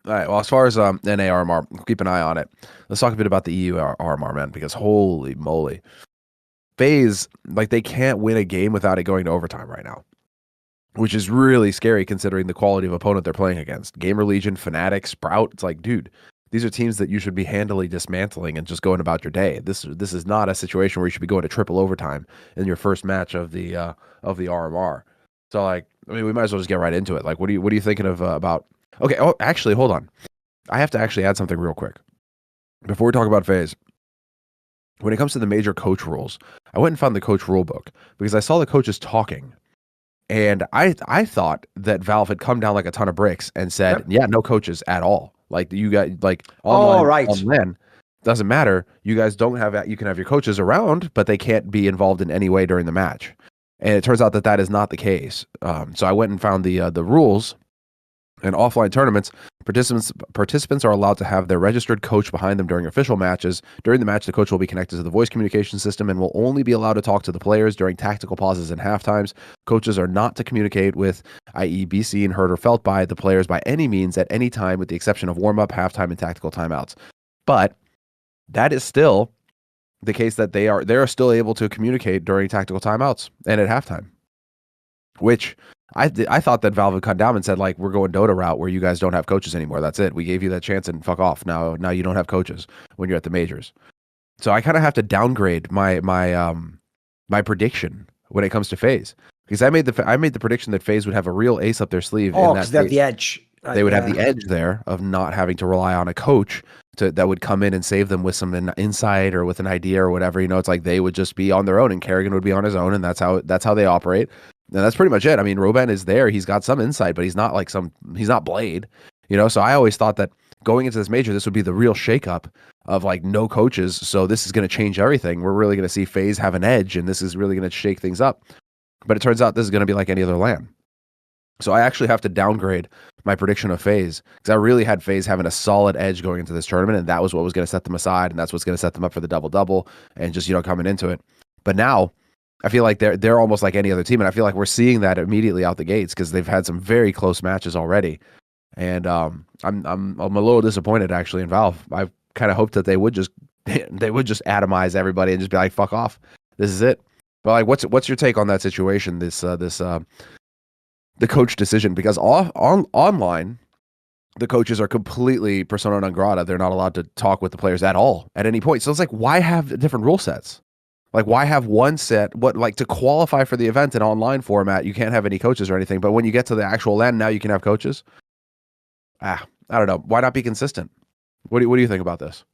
All right. Well, as far as NA RMR, keep an eye on it. Let's talk a bit about the EU RMR, man, because holy moly, FaZe, like, they can't win a game without it going to overtime right now, which is really scary considering the quality of opponent they're playing against. Gamer Legion, Fnatic, Sprout. It's like, dude, these are teams that you should be handily dismantling and just going about your day. This is not a situation where you should be going to triple overtime in your first match of the RMR. So, like, I mean, we might as well just get right into it. Like, what are you thinking of about? Okay. Oh, actually, hold on. I have to actually add something real quick before we talk about FaZe. When it comes to the major coach rules, I went and found the coach rule book because I saw the coaches talking. And I thought that Valve had come down like a ton of bricks and said, yeah, no coaches at all. Like, you got, like, online, online doesn't matter. You guys don't have, you can have your coaches around, but they can't be involved in any way during the match. And it turns out that that is not the case. So I went and found the rules. In offline tournaments, participants are allowed to have their registered coach behind them during official matches. During the match, the coach will be connected to the voice communication system and will only be allowed to talk to the players during tactical pauses and halftimes. Coaches are not to communicate with, i.e. be seen, heard, or felt by the players by any means at any time, with the exception of warm-up, halftime, and tactical timeouts. But that is still the case that they are still able to communicate during tactical timeouts and at halftime, which I thought that Valve had cut down and said, like, we're going Dota route where you guys don't have coaches anymore. That's it. We gave you that chance and fuck off. Now you don't have coaches when you're at the majors. So I kind of have to downgrade my prediction when it comes to FaZe, because I made the prediction that FaZe would have a real ace up their sleeve. Oh, because they have the edge. They would have the edge there of not having to rely on a coach that would come in and save them with some insight or with an idea or whatever. You know, it's like they would just be on their own and Karrigan would be on his own, and that's how they operate. And that's pretty much it. I mean, Roban is there. He's got some insight, but he's not Blade, you know? So I always thought that going into this major, this would be the real shakeup of, like, no coaches. So this is going to change everything. We're really going to see FaZe have an edge, and this is really going to shake things up. But it turns out this is going to be like any other LAN. So I actually have to downgrade my prediction of FaZe, because I really had FaZe having a solid edge going into this tournament, and that was what was going to set them aside, and that's what's going to set them up for the double-double and just, you know, coming into it. But now I feel like they're almost like any other team, and I feel like we're seeing that immediately out the gates because they've had some very close matches already. And I'm a little disappointed actually in Valve. I kind of hoped that they would just atomize everybody and just be like, fuck off, this is it. But, like, what's your take on that situation? The coach decision, because online the coaches are completely persona non grata. They're not allowed to talk with the players at all at any point. So it's like, why have different rule sets? Like, why have one set? To qualify for the event in online format, you can't have any coaches or anything. But when you get to the actual LAN, now you can have coaches. I don't know. Why not be consistent? What do you think about this?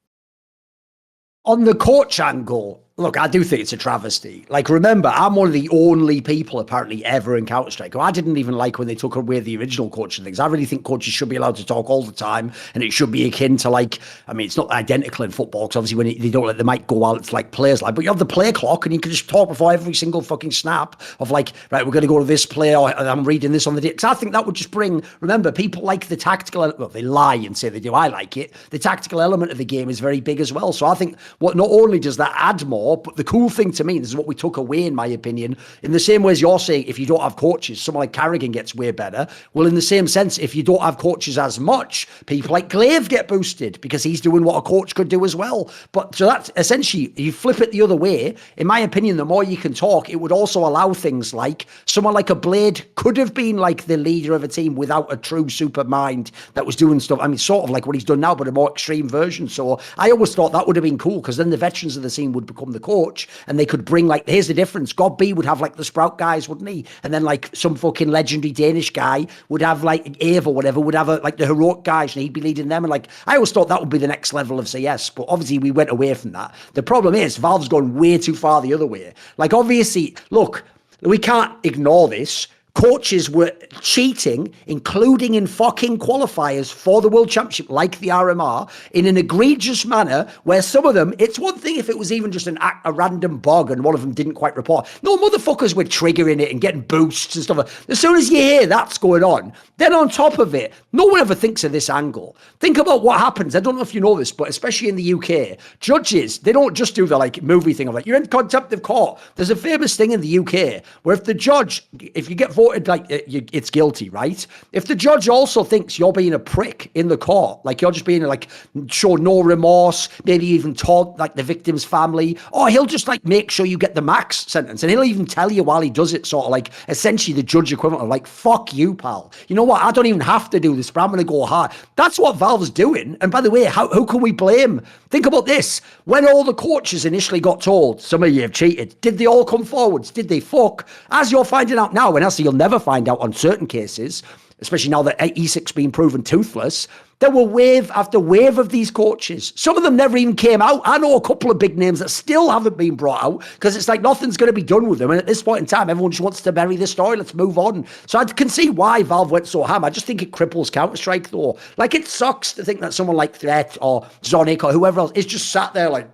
On the coach angle, look, I do think it's a travesty. Like, remember, I'm one of the only people apparently ever in Counter-Strike who I didn't even like when they took away the original coaching things. I really think coaches should be allowed to talk all the time, and it should be akin to, like, I mean, it's not identical in football, because obviously when they don't let the mic go out, it's like players like, but you have the play clock, and you can just talk before every single fucking snap of, like, right, we're going to go to this play, or I'm reading this on the day. Because I think that would just bring, remember, people like the tactical, well, they lie and say they do, I like it. The tactical element of the game is very big as well. So I think what not only does that add more, but the cool thing to me, this is what we took away, in my opinion, in the same way as you're saying, if you don't have coaches, someone like Karrigan gets way better. Well, in the same sense, if you don't have coaches as much, people like Glaive get boosted because he's doing what a coach could do as well. But so that's essentially, you flip it the other way. In my opinion, the more you can talk, it would also allow things like someone like a Blade could have been like the leader of a team without a true super mind that was doing stuff. I mean, sort of like what he's done now, but a more extreme version. So I always thought that would have been cool, because then the veterans of the team would become the coach, and they could bring, like, here's the difference. God B would have, like, the Sprout guys, wouldn't he? And then, like, some fucking legendary Danish guy would have, like, Ave or whatever, would have, like, the heroic guys, and he'd be leading them. And, like, I always thought that would be the next level of CS, but obviously we went away from that. The problem is Valve's gone way too far the other way. Like, obviously, look, we can't ignore this. Coaches were cheating, including in fucking qualifiers for the World Championship, like the RMR, in an egregious manner, where some of them, it's one thing if it was even just a random bug and one of them didn't quite report. No, motherfuckers were triggering it and getting boosts and stuff. As soon as you hear that's going on, then on top of it, no one ever thinks of this angle. Think about what happens. I don't know if you know this, but especially in the UK, judges, they don't just do the, like, movie thing of, like, you're in contempt of court. There's a famous thing in the UK where if the judge, if you get voted like it's guilty, right? If the judge also thinks you're being a prick in the court, like you're just being like, show no remorse, maybe even taunt like the victim's family, or he'll just like make sure you get the max sentence, and he'll even tell you while he does it, sort of like essentially the judge equivalent of like, fuck you, pal. You know what? I don't even have to do this, but I'm going to go hard. That's what Valve's doing. And by the way, who can we blame? Think about this. When all the coaches initially got told, some of you have cheated, did they all come forwards? Did they fuck? As you're finding out now, and also you'll never find out on certain cases, especially now that E6's been proven toothless, there were wave after wave of these coaches. Some of them never even came out. I know a couple of big names that still haven't been brought out because it's like nothing's going to be done with them. And at this point in time, everyone just wants to bury the story. Let's move on. So I can see why Valve went so ham. I just think it cripples Counter-Strike though. Like it sucks to think that someone like Threat or Zonic or whoever else is just sat there like,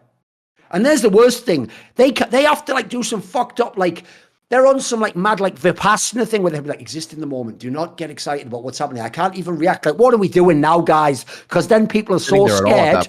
and there's the worst thing. They have to like do some fucked up like, they're on some like mad like Vipassana thing where they're like, exist in the moment. Do not get excited about what's happening. I can't even react. Like, what are we doing now, guys? Because then people are so scared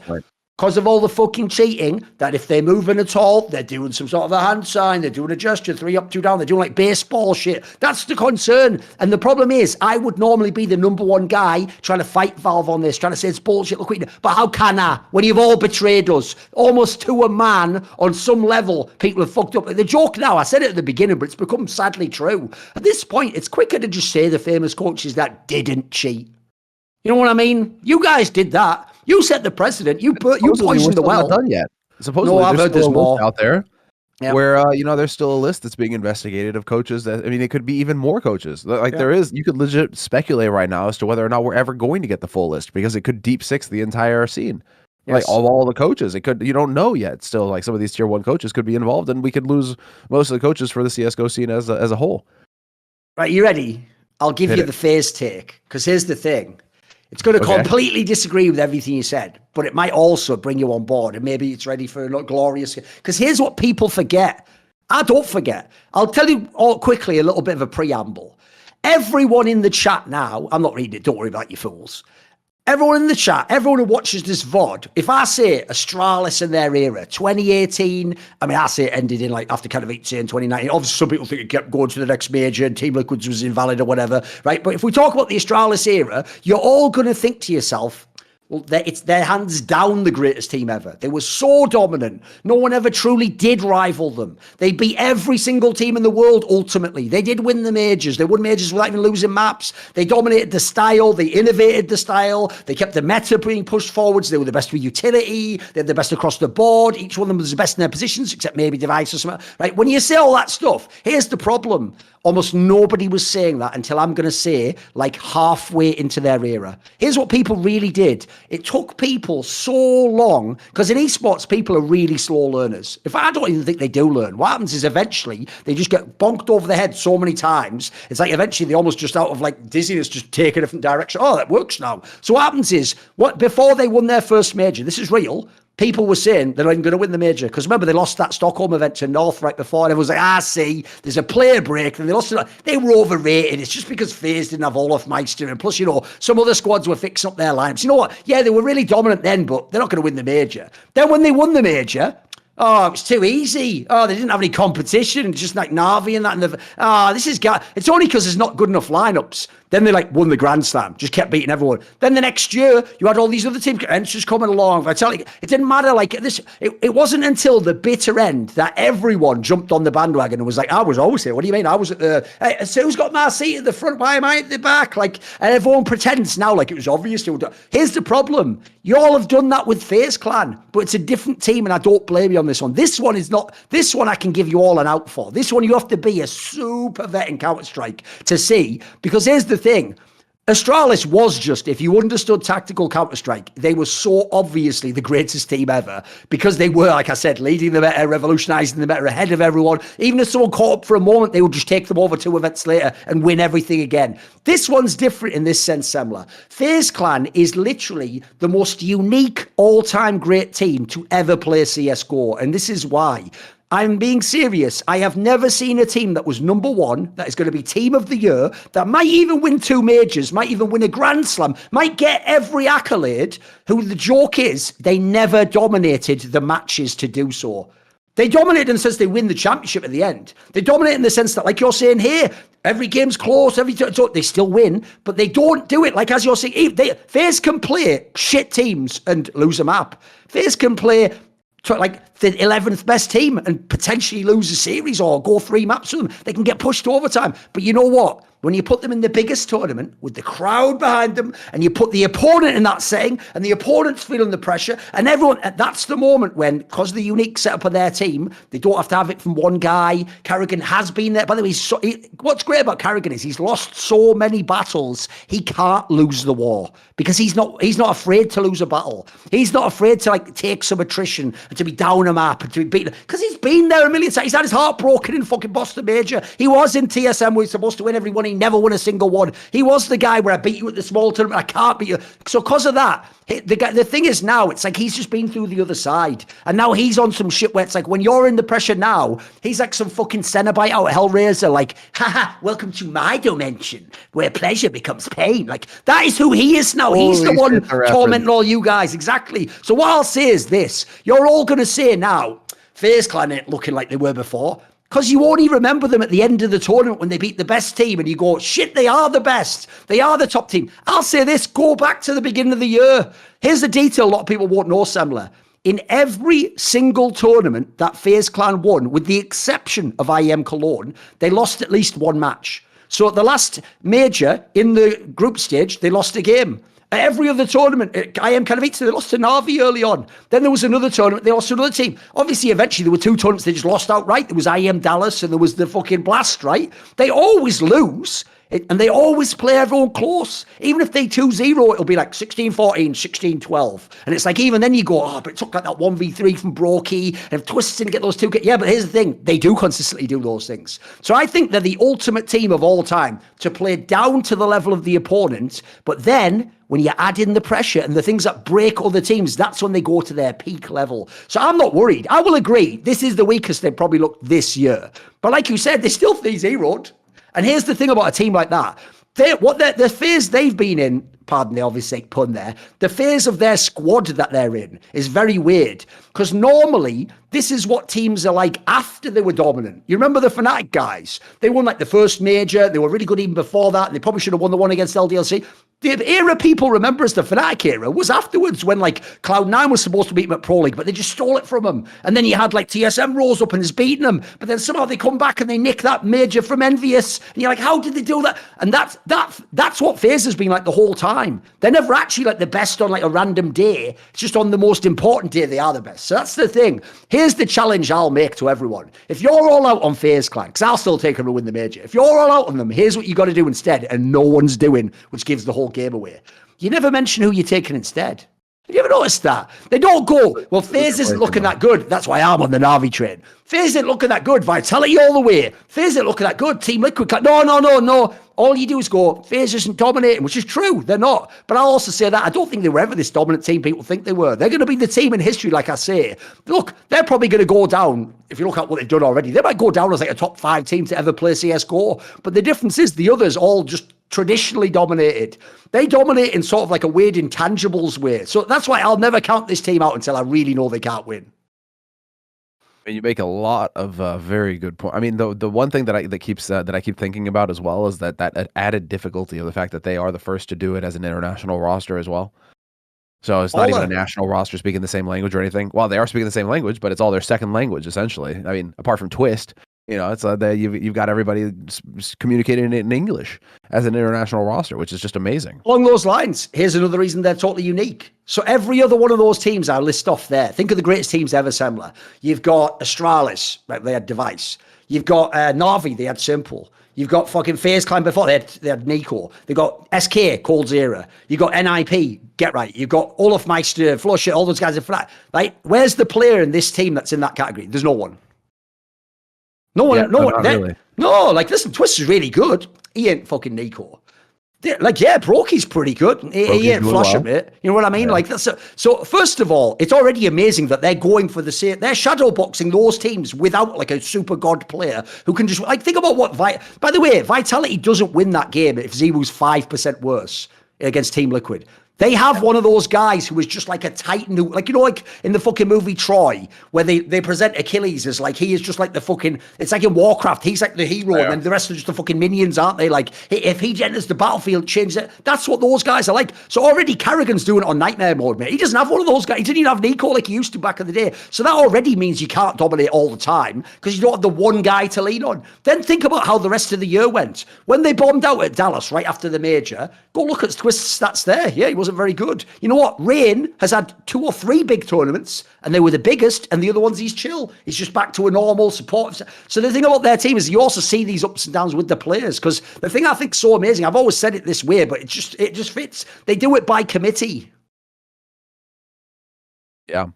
because of all the fucking cheating that if they're moving at all, they're doing some sort of a hand sign, they're doing a gesture, 3 up, 2 down, they're doing like baseball shit. That's the concern. And the problem is, I would normally be the number one guy trying to fight Valve on this, trying to say it's bullshit, look what you do. But how can I? When you've all betrayed us, almost to a man, on some level, people have fucked up. The joke now, I said it at the beginning, but it's become sadly true. At this point, it's quicker to just say the famous coaches that didn't cheat. You know what I mean? You guys did that. You set the precedent. You poisoned the well. Not done yet. Supposedly, no, I've heard there's more out there where there's still a list that's being investigated of coaches. That I mean, it could be even more coaches. Like there is. You could legit speculate right now as to whether or not we're ever going to get the full list because it could deep six the entire scene. Yes. Like all the coaches, it could. You don't know yet. Still, like some of these tier 1 coaches could be involved, and we could lose most of the coaches for the CSGO scene as a whole. Right, you ready? I'll give you the FaZe take because here's the thing. It's going to completely disagree with everything you said, but it might also bring you on board, and maybe it's ready for a glorious. Because here's what people forget. I don't forget. I'll tell you all quickly a little bit of a preamble. Everyone in the chat now, I'm not reading it, don't worry about you fools. Everyone in the chat, everyone who watches this VOD, if I say Astralis in their era, 2018, I mean, I say it ended in like after kind of 18, 2019. Obviously, some people think it kept going to the next major and Team Liquids was invalid or whatever, right? But if we talk about the Astralis era, you're all going to think to yourself, well, it's their hands down the greatest team ever. They were so dominant. No one ever truly did rival them. They beat every single team in the world, ultimately. They did win the majors. They won majors without even losing maps. They dominated the style. They innovated the style. They kept the meta being pushed forwards. They were the best with utility. They had the best across the board. Each one of them was the best in their positions, except maybe Device or something. Right? When you say all that stuff, here's the problem. Almost nobody was saying that until I'm going to say like halfway into their era. Here's what people really did. It took people so long, because in esports, people are really slow learners. If I don't even think they do learn, what happens is eventually they just get bonked over the head so many times. It's like eventually they almost just out of like dizziness, just take a different direction. Oh, that works now. So what happens is, before they won their first major, this is real, people were saying they're not even going to win the major. Because remember, they lost that Stockholm event to North right before. And everyone was like, see, there's a player break. And they lost it. They were overrated. It's just because FaZe didn't have Olaf Meister. And plus, some other squads were fixing up their lineups. You know what? Yeah, they were really dominant then, but they're not going to win the major. Then when they won the major, oh, it was too easy. Oh, they didn't have any competition. Just like Na'Vi and that. It's only because there's not good enough lineups. Then they won the Grand Slam, just kept beating everyone. Then the next year, you had all these other teams just coming along. I tell you, it didn't matter this. It wasn't until the bitter end that everyone jumped on the bandwagon and was like, I was always here. What do you mean? I was at the, so who's got my seat at the front? Why am I at the back? And everyone pretends now like it was obvious. Here's the problem. You all have done that with FaZe Clan, but it's a different team, and I don't blame you on this one. This one is not, this one I can give you all an out for. This one you have to be a super vet in Counter-Strike to see, because here's the thing. Astralis was just, if you understood tactical Counter-Strike, they were so obviously the greatest team ever, because they were, like I said, leading the meta, revolutionizing the meta ahead of everyone. Even if someone caught up for a moment, they would just take them over 2 events later and win everything again. This one's different in this sense, Semmler. FaZe Clan is literally the most unique all-time great team to ever play CSGO, and this is why. I'm being serious. I have never seen a team that was number 1, that is going to be team of the year, that might even win 2 majors, might even win a Grand Slam, might get every accolade, who the joke is, they never dominated the matches to do so. They dominate in the sense they win the championship at the end. They dominate in the sense that, like you're saying here, every game's close, they still win, but they don't do it. Like, as you're saying, FaZe can play shit teams and lose a map. FaZe can play like the 11th best team and potentially lose a series or go 3 maps with them. They can get pushed to overtime. But you know what? When you put them in the biggest tournament with the crowd behind them and you put the opponent in that setting and the opponent's feeling the pressure and everyone, that's the moment when, because of the unique setup of their team, they don't have to have it from one guy. Karrigan has been there. By the way, what's great about Karrigan is he's lost so many battles, he can't lose the war because he's not afraid to lose a battle. He's not afraid to like take some attrition and to be down a map and to be beaten because he's been there a million times. He's had his heart broken in fucking Boston Major. He was in TSM where he's supposed to win every one. He never won a single one. He was the guy where I beat you at the small tournament. I can't beat you. So because of that, the thing is now, it's like he's just been through the other side. And now he's on some shit where it's like when you're in the pressure now, he's like some fucking Cenobite out of Hellraiser, like, haha, welcome to my dimension where pleasure becomes pain. Like, that is who he is now. He's the one tormenting all you guys. Exactly. So what I'll say is this. You're all going to say now, FaZe Clan ain't looking like they were before. Because you only remember them at the end of the tournament when they beat the best team and you go, shit, they are the best. They are the top team. I'll say this, go back to the beginning of the year. Here's the detail a lot of people won't know, Semmler. In every single tournament that FaZe Clan won, with the exception of IEM Cologne, they lost at least one match. So at the last major in the group stage, they lost a game. At every other tournament, IEM Katowice, they lost to Navi early on. Then there was another tournament, they lost to another team. Obviously, eventually, there were 2 tournaments they just lost outright. There was IEM Dallas and there was the fucking Blast, right? They always lose, and they always play everyone close. Even if they 2-0, it'll be like 16-14, 16-12. And it's like, even then you go, oh, but it took like that 1v3 from Brokey, and if Twists didn't get those 2... Yeah, but here's the thing, they do consistently do those things. So I think they're the ultimate team of all time to play down to the level of the opponent, but then when you add in the pressure and the things that break other teams, that's when they go to their peak level. So I'm not worried. I will agree, this is the weakest they've probably looked this year. But like you said, they still 3-0'd. And here's the thing about a team like that. The phase they've been in, pardon the obvious sake pun there, the phase of their squad that they're in is very weird. Because normally, this is what teams are like after they were dominant. You remember the Fnatic guys? They won like the first major. They were really good even before that. They probably should have won the one against LDLC. The era people remember as the Fnatic era was afterwards when like Cloud9 was supposed to beat them at Pro League, but they just stole it from them. And then you had like TSM rose up and is beating them. But then somehow they come back and they nick that major from Envious. And you're like, how did they do that? And that's what FaZe has been like the whole time. They're never actually like the best on like a random day. It's just on the most important day they are the best. So that's the thing. Here's the challenge I'll make to everyone. If you're all out on FaZe Clan, because I'll still take them to win the major. If you're all out on them, here's what you got to do instead. And no one's doing, which gives the whole game away. You never mention who you're taking instead. Have you ever noticed that? They don't go, well, FaZe isn't looking that good. That's why I'm on the Navi train. FaZe isn't looking that good. Vitality all the way. FaZe isn't looking that good. Team Liquid. No. All you do is go, FaZe isn't dominating, which is true. They're not. But I'll also say that I don't think they were ever this dominant team people think they were. They're going to be the team in history, like I say. Look, they're probably going to go down, if you look at what they've done already, they might go down as like a top 5 team to ever play CSGO. But the difference is the others all just traditionally dominated. They dominate in sort of like a weird intangibles way. So that's why I'll never count this team out until I really know they can't win. And you make a lot of very good points. I mean, the one thing that I keep thinking about as well is that added difficulty of the fact that they are the first to do it as an international roster as well. So it's not even a national roster speaking the same language or anything. Well, they are speaking the same language, but it's all their second language essentially. I mean, apart from Twist. You know, it's you've got everybody communicating in English as an international roster, which is just amazing. Along those lines, here's another reason they're totally unique. So every other one of those teams I list off there, think of the greatest teams ever, Semmler. You've got Astralis, right? They had Device. You've got Navi, they had Simple. You've got fucking FaZe Clan before, they had Nico. They got SK, Cold Zera. You've got NIP, Get Right. You've got Olaf Meister, Flow Shit, all those guys in flat. Right? Where's the player in this team that's in that category? There's no one. No one, really. No, like, listen, Twist is really good. He ain't fucking Nico. Brokey's pretty good. He ain't Flusher, mate. You know what I mean? Yeah. Like, that's so first of all, it's already amazing that they're going for the same. They're shadowboxing those teams without like a super god player who can just like think about what. By the way, Vitality doesn't win that game if Zero's 5% worse against Team Liquid. They have one of those guys who is just like a titan who, like, you know, like in the fucking movie Troy, where they present Achilles as like, he is just like the fucking, it's like in Warcraft, he's like the hero, and then the rest are just the fucking minions, aren't they? Like, if he enters the battlefield, changes it. That's what those guys are like. So already Karrigan's doing it on Nightmare mode, mate. He doesn't have one of those guys. He didn't even have Nico like he used to back in the day. So that already means you can't dominate all the time because you don't have the one guy to lean on. Then think about how the rest of the year went. When they bombed out at Dallas right after the major, go look at Twist's stats there. Yeah, he wasn't very good. You know what? Rain has had 2 or 3 big tournaments, and they were the biggest, and the other ones he's chill. He's just back to a normal support. So the thing about their team is you also see these ups and downs with the players, because the thing I think so amazing, I've always said it this way, but it just fits. They do it by committee. Yeah.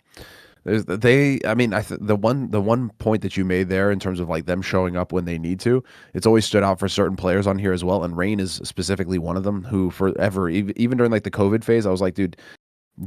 The one point that you made there in terms of like them showing up when they need to, it's always stood out for certain players on here as well. And Rain is specifically one of them who forever, even during like the COVID phase, I was like, dude,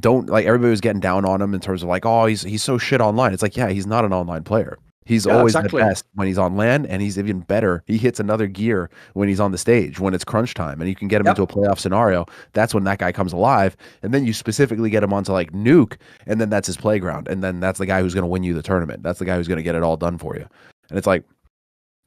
don't, like, everybody was getting down on him in terms of like, oh, he's so shit online. It's like, yeah, he's not an online player. He's always the best when he's on LAN, and he's even better. He hits another gear when he's on the stage, when it's crunch time, and you can get him into a playoff scenario. That's when that guy comes alive, and then you specifically get him onto like Nuke, and then that's his playground, and then that's the guy who's going to win you the tournament. That's the guy who's going to get it all done for you. And it's like,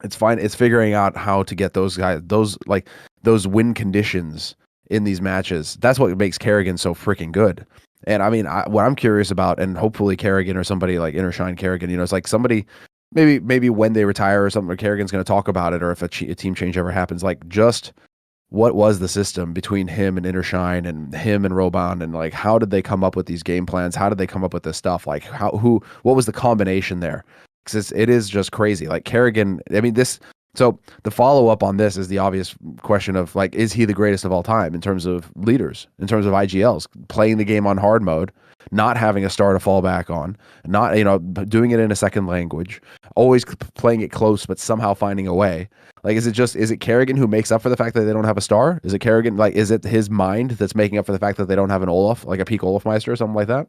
it's fine. It's figuring out how to get those guys, those win conditions in these matches. That's what makes Karrigan so freaking good. And I mean, what I'm curious about, and hopefully Karrigan or somebody like Innershine Karrigan, you know, it's like somebody, maybe when they retire or something, or Karrigan's going to talk about it, or if a team change ever happens, like just what was the system between him and Innershine and him and Roban, and like how did they come up with these game plans? How did they come up with this stuff? Like what was the combination there? Because it is just crazy. Like Karrigan, I mean, so the follow-up on this is the obvious question of like, is he the greatest of all time in terms of leaders, in terms of IGLs, playing the game on hard mode, not having a star to fall back on, not, you know, doing it in a second language, always playing it close, but somehow finding a way. Like, is it Karrigan who makes up for the fact that they don't have a star? Is it Karrigan, like, is it his mind that's making up for the fact that they don't have an Olaf, like a peak Olafmeister or something like that?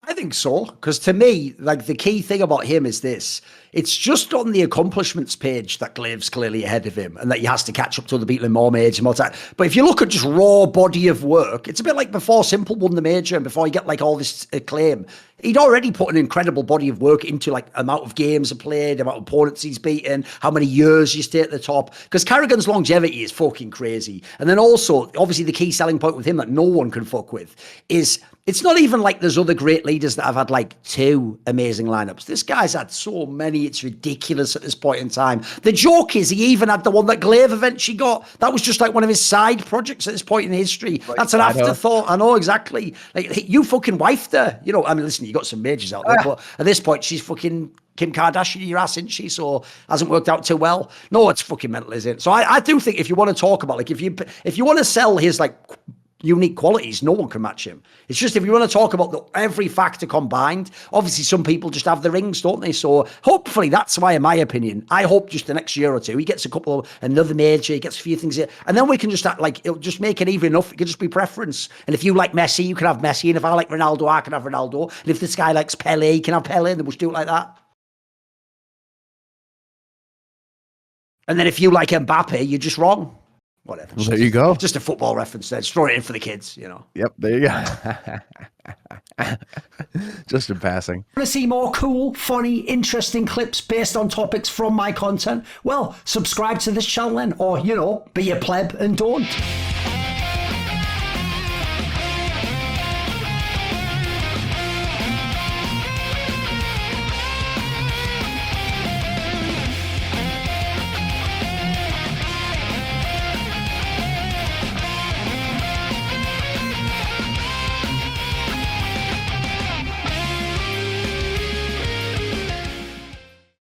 I think so, because to me, like, the key thing about him is this. It's just on the accomplishments page that Glave's clearly ahead of him, and that he has to catch up to the people in more majors and more time. But if you look at just raw body of work, it's a bit like before Simple won the major and before he got like all this acclaim. He'd already put an incredible body of work into like amount of games he played, amount of opponents he's beaten, how many years you stay at the top. Because Karrigan's longevity is fucking crazy. And then also, obviously, the key selling point with him that no one can fuck with is it's not even like there's other great leaders that have had like 2 amazing lineups. This guy's had so many, it's ridiculous at this point in time. The joke is he even had the one that Glaive eventually got. That was just like one of his side projects at this point in history. Like, that's an afterthought. I know, exactly. Like, you fucking wifed her. You know, I mean, listen, you got some majors out there, but at this point, she's fucking Kim Kardashian your ass, isn't she? So hasn't worked out too well. No, it's fucking mental, isn't it? So I do think if you want to talk about, like, if you want to sell his like unique qualities, no one can match him. It's just if you want to talk about every factor combined, obviously some people just have the rings, don't they? So hopefully that's why, in my opinion, I hope just the next year or two he gets another major, he gets a few things here, and then we can just it'll just make it even enough. It can just be preference. And if you like Messi, you can have Messi, and if I like Ronaldo, I can have Ronaldo, and if this guy likes Pele, he can have Pele, and then we'll just do it like that. And then if you like Mbappe, you're just wrong. Whatever. Well, there you go. Just a football reference there. Just throw it in for the kids, you know. Yep, there you go. Just in passing. Want to see more cool, funny, interesting clips based on topics from my content? Well, subscribe to this channel then, or, you know, be a pleb and don't.